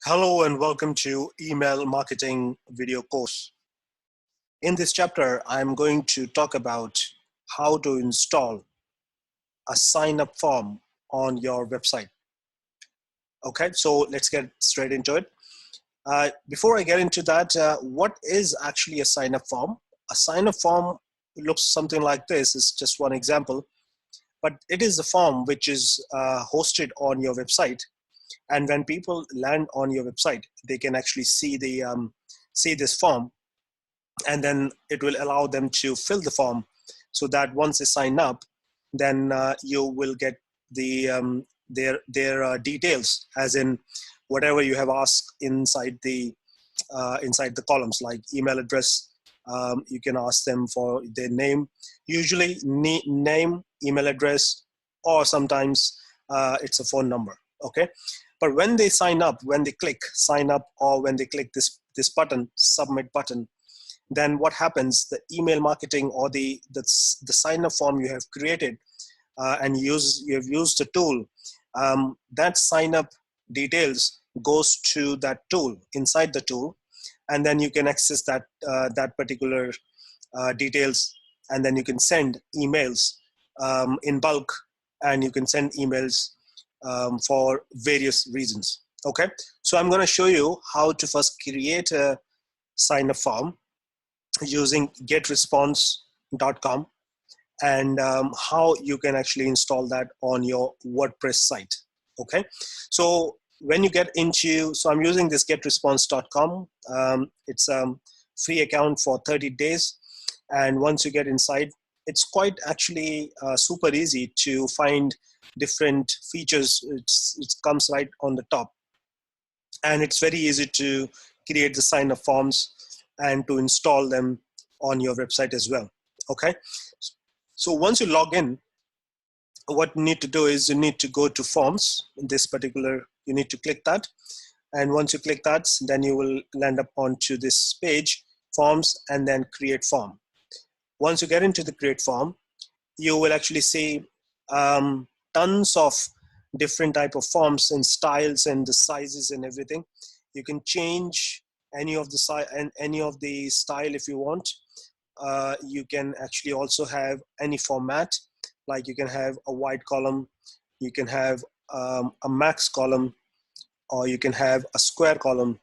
Hello and welcome to Email Marketing video course. In this chapter, I'm going to talk about how to install a sign-up form on your website. Okay, so let's get straight into it. Before I get into that, what is actually a sign-up form? A sign-up form looks something like this. It's just one example, but it is a form which is hosted on your website. And when people land on your website, they can actually see this form, and then it will allow them to fill the form, so that once they sign up, then you will get their details, as in whatever you have asked inside the columns, like email address. You can ask them for their name, usually name, email address, or sometimes it's a phone number. Okay, but when they sign up, when they click sign up, or when they click this button, submit button, then what happens? The email marketing, or the sign up form you have created, and you have used the tool, that sign up details goes to that tool, inside the tool, and then you can access that particular details, and then you can send emails in bulk, and you can send emails for various reasons. Okay, so I'm going to show you how to first create a sign up form using getresponse.com, and how you can actually install that on your WordPress site. Okay, so when you get into, so I'm using this getresponse.com. It's a free account for 30 days. And once you get inside, it's quite actually super easy to find different features. It comes right on the top. And it's very easy to create the sign up forms and to install them on your website as well. Okay, so once you log in, what you need to do is you need to go to forms. In this particular, you need to click that, and once you click that, then you will land up onto this page, forms, and then create form. Once you get into the create form, you will actually see tons of different type of forms and styles and the sizes and everything. You can change any of the size and any of the style if you want. You can actually also have any format, like you can have a wide column, you can have a max column, or you can have a square column.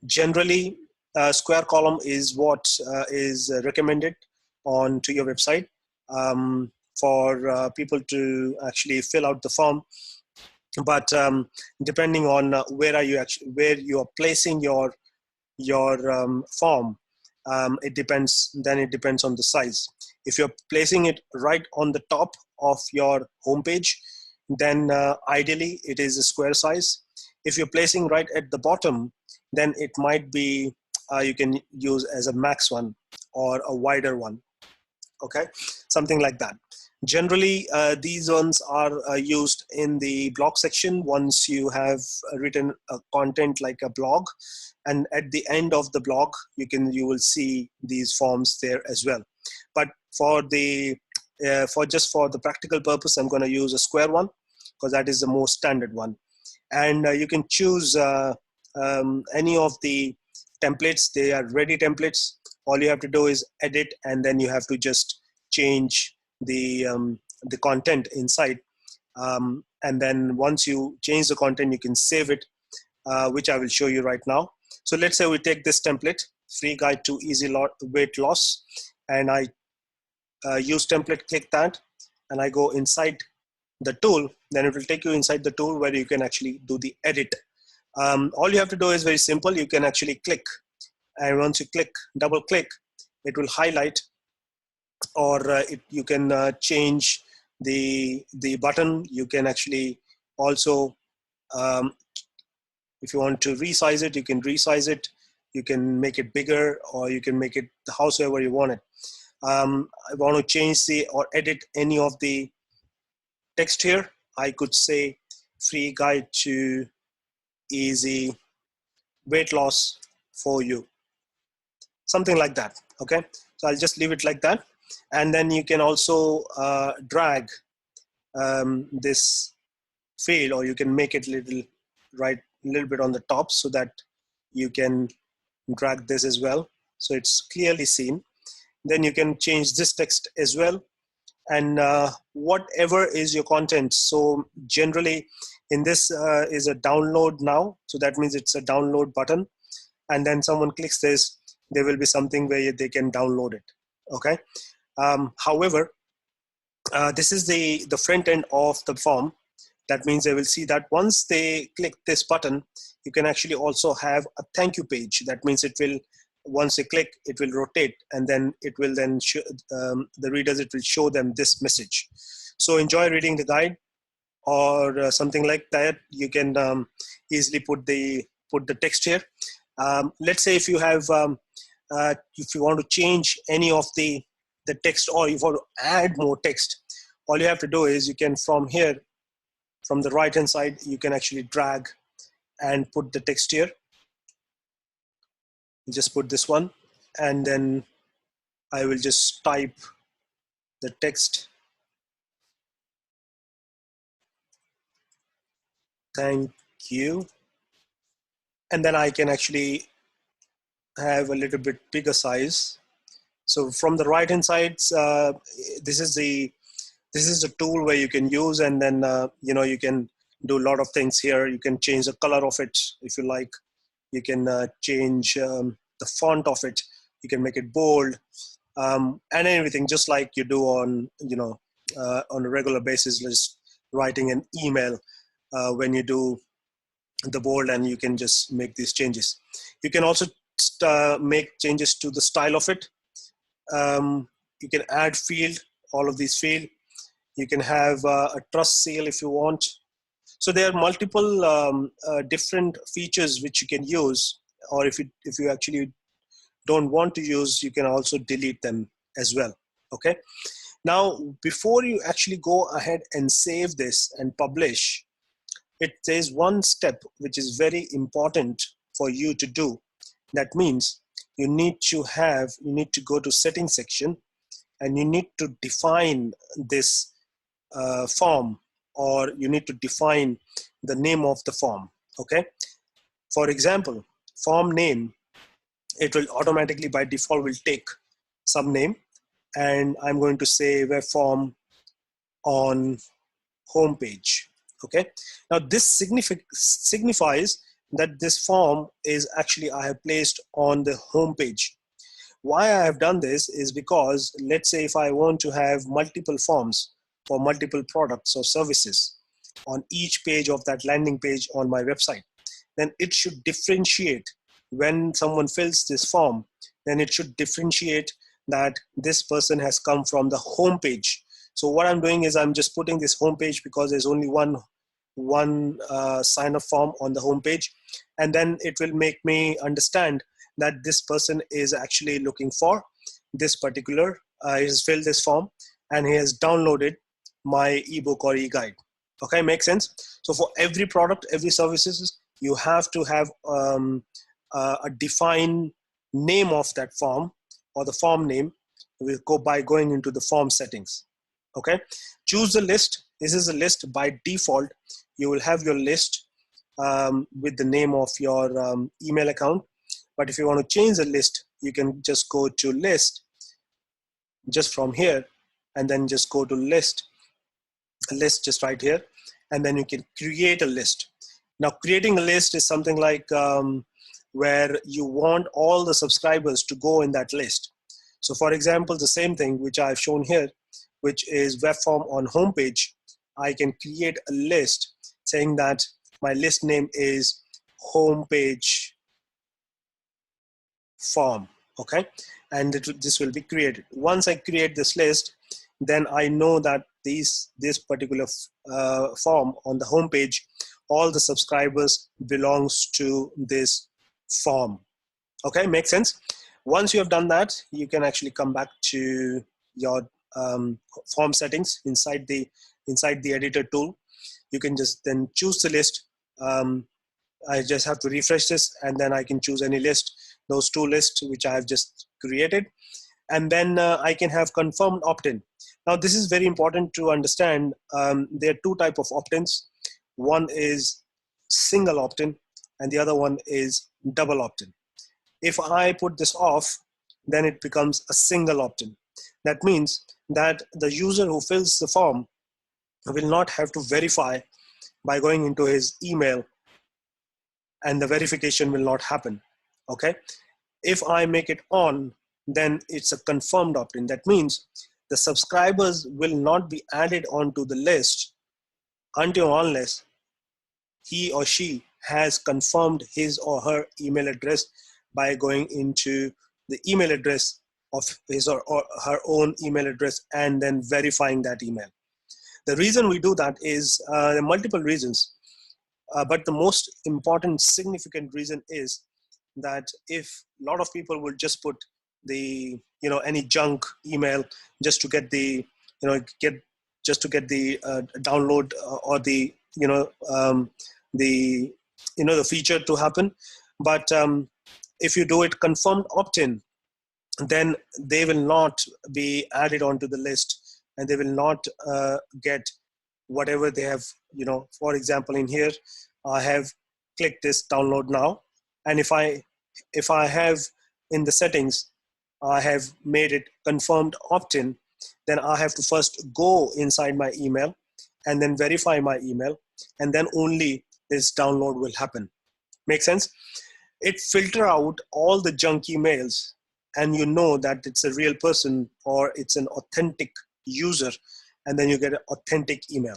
Generally, a square column is what is recommended onto your website for people to actually fill out the form. But depending on where you are placing your form, it depends. Then it depends on the size. If you're placing it right on the top of your homepage, then ideally it is a square size. If you're placing right at the bottom, then it might be you can use as a max one or a wider one. Okay, something like that. Generally, these ones are used in the blog section once you have written a content like a blog, and at the end of the blog, you will see these forms there as well. But for the for the practical purpose, I'm going to use a square one because that is the most standard one. And you can choose any of the templates. They are ready templates. All you have to do is edit, and then you have to just change the content inside. And then once you change the content, you can save it, which I will show you right now. So let's say we take this template, free guide to easy weight loss, and I use template, click that, and I go inside the tool. Then it will take you inside the tool where you can actually do the edit. All you have to do is very simple. You can actually click, and once you click, double click, it will highlight, or you can change the button. You can actually also, if you want to resize it, you can resize it. You can make it bigger, or you can make it however you want it. I want to change or edit any of the text here. I could say free guide to easy weight loss for you, something like that. Okay, so I'll just leave it like that. And then you can also drag this field, or you can make it little right a little bit on the top so that you can drag this as well, so it's clearly seen. Then you can change this text as well, and whatever is your content. So generally in this is a download now, so that means it's a download button, and then someone clicks this, there will be something where they can download it. Okay. However, this is the front end of the form. That means they will see that once they click this button, you can actually also have a thank you page. That means it will, once they click, it will rotate, and then it will then show the readers, it will show them this message. So enjoy reading the guide, or something like that. You can easily put the text here. Let's say if you have if you want to change any of the text, or you want to add more text, all you have to do is you can, from here, from the right hand side, you can actually drag and put the text here. Just put this one, and then I will just type the text. Thank you. And then I can actually have a little bit bigger size. So from the right hand side, this is the tool where you can use, and then you can do a lot of things here. You can change the color of it if you like. You can change the font of it. You can make it bold, and everything, just like you do on on a regular basis, just writing an email. When you do the bold, and you can just make these changes. You can also make changes to the style of it. You can add field, all of these field. You can have a trust seal if you want. So there are multiple different features which you can use, or if you actually don't want to use, you can also delete them as well. Okay. Now, before you actually go ahead and save this and publish, there's one step which is very important for you to do. That means you need to go to settings section, and you need to define this form, or you need to define the name of the form. Okay. For example, form name, it will automatically by default will take some name, and I'm going to say web form on home page. Okay. Now this signifies that this form is actually I have placed on the home page. Why I have done this is because, let's say if I want to have multiple forms for multiple products or services on each page of that landing page on my website, then it should differentiate. When someone fills this form, then it should differentiate that this person has come from the home page. So what I'm doing is I'm just putting this home page because there's only one sign up form on the home page, and then it will make me understand that this person is actually looking for this particular, he has filled this form and he has downloaded my ebook or e-guide. Okay, makes sense? So for every product, every services, you have to have a defined name of that form, or the form name. We'll go by going into the form settings. Okay, choose the list. This is a list. By default, you will have your list with the name of your email account. But if you want to change the list, you can just go to list, just from here, and then just go to list just right here, and then you can create a list. Now, creating a list is something like where you want all the subscribers to go in that list. So for example, the same thing which I've shown here, which is web form on homepage, I can create a list saying that my list name is homepage form. Okay, and this will be created. Once I create this list, then I know that this particular form on the homepage, all the subscribers belongs to this form. Okay, makes sense? Once you have done that, you can actually come back to your form settings inside the editor tool. You can just then choose the list. I just have to refresh this, and then I can choose any list, those two lists which I have just created, and then I can have confirmed opt-in. Now this is very important to understand. There are two types of opt-ins. One is single opt-in, and the other one is double opt-in. If I put this off, then it becomes a single opt-in. That means that the user who fills the form will not have to verify by going into his email, and the verification will not happen. Okay. If I make it on, then it's a confirmed opt-in. That means the subscribers will not be added onto the list until unless he or she has confirmed his or her email address by going into the email address of his or her own email address and then verifying that email. The reason we do that is there are multiple reasons, but the most important significant reason is that if a lot of people will just put the any junk email just to get the get just to get the download or the the the feature to happen, but if you do it confirmed opt-in, then they will not be added onto the list, and they will not get whatever they have. For example, in here I have clicked this download now, and if I have in the settings I have made it confirmed opt-in, then I have to first go inside my email and then verify my email, and then only this download will happen. Make sense? It filter out all the junk emails, and you know that it's a real person or it's an authentic user, and then you get an authentic email.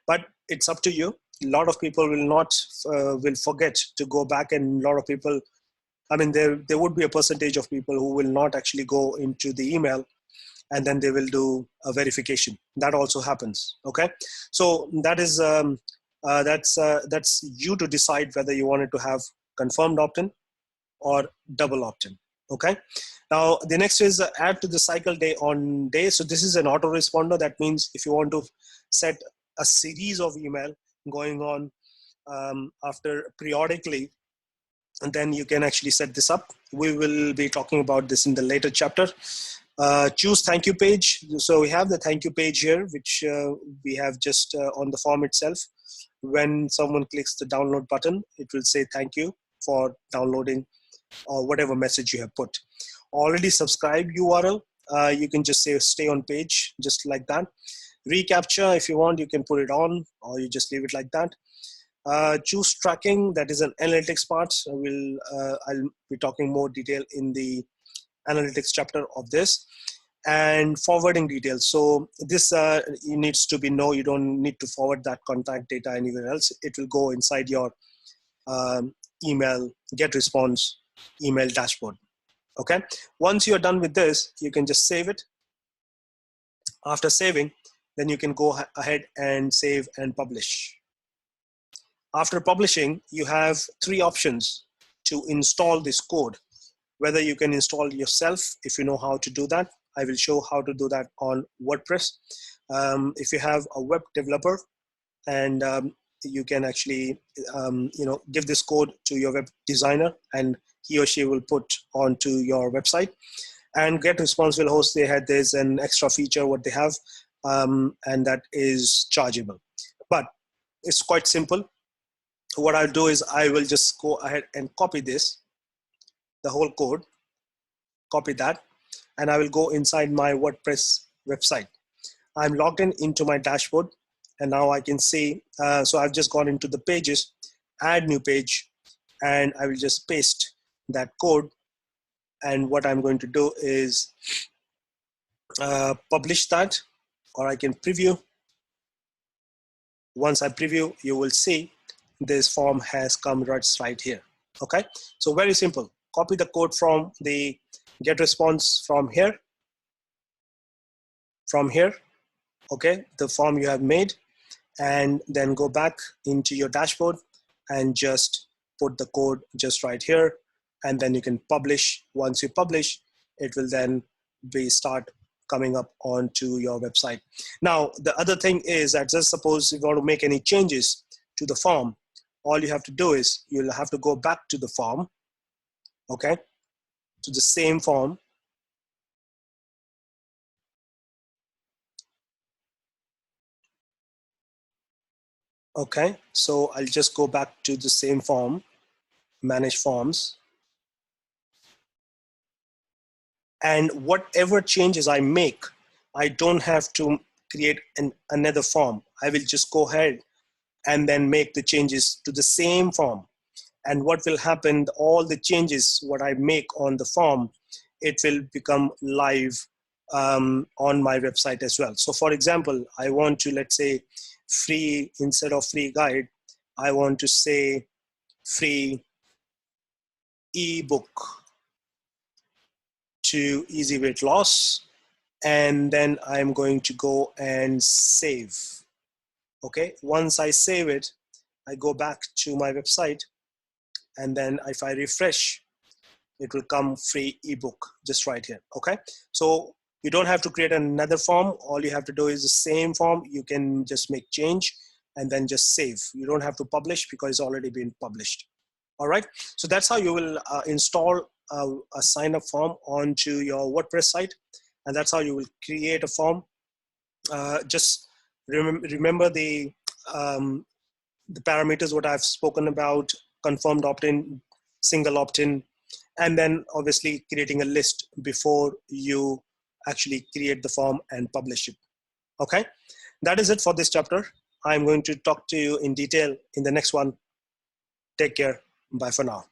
But it's up to you. A lot of people will not will forget to go back, and a lot of people, I mean, there would be a percentage of people who will not actually go into the email, and then they will do a verification. That also happens. Okay, so that is that's you to decide whether you wanted to have confirmed opt-in or double opt-in. Okay, now the next is add to the cycle day on day. So this is an autoresponder. That means if you want to set a series of email going on after periodically, and then you can actually set this up. We will be talking about this in the later chapter. Choose thank you page. So we have the thank you page here, which we have just on the form itself. When someone clicks the download button, it will say thank you for downloading or whatever message you have put. Already subscribed URL, you can just say stay on page, just like that. Recaptcha, if you want, you can put it on, or you just leave it like that. Choose tracking, that is an analytics part. I'll be talking more detail in the analytics chapter of this. And forwarding details. So this needs to be you don't need to forward that contact data anywhere else. It will go inside your email get response email dashboard. Okay, once you're done with this, you can just save it. After saving, then you can go ahead and save and publish. After publishing, you have three options to install this code. Whether you can install yourself, if you know how to do that. I will show how to do that on WordPress. If you have a web developer, and you can actually give this code to your web designer, and he or she will put onto your website. And get response will host, there's an extra feature what they have, and that is chargeable, but it's quite simple. What I'll do is I will just go ahead and copy this, the whole code, copy that, and I will go inside my WordPress website. I'm logged into my dashboard, and now I can see, so I've just gone into the pages, add new page, and I will just paste that code. And what I'm going to do is publish that, or I can preview. Once I preview, you will see this form has come right here. Okay, so very simple. Copy the code from the get response from here. Okay, the form you have made, and then go back into your dashboard and just put the code just right here, and then you can publish. Once you publish, it will then start coming up onto your website. Now, the other thing is that just suppose you want to make any changes to the form, all you have to do is you'll have to go back to the form, okay, to the same form. Okay, so I'll just go back to the same form. manage forms, and whatever changes I make, I don't have to create another form. I will just go ahead and then make the changes to the same form. And what will happen, all the changes what I make on the form, it will become live on my website as well. So for example, I want to, let's say, free, instead of free guide, I want to say free ebook to easy weight loss, and then I'm going to go and save. Okay, once I save it, I go back to my website, and then if I refresh, it will come free ebook just right here. Okay, so you don't have to create another form. All you have to do is the same form. You can just make change and then just save. You don't have to publish because it's already been published. All right, so that's how you will install a sign up form onto your WordPress site, and that's how you will create a form. Just remember the parameters what I've spoken about: confirmed opt-in, single opt-in, and then obviously creating a list before you actually create the form and publish it. Okay, that is it for this chapter. I'm going to talk to you in detail in the next one. Take care. Bye for now.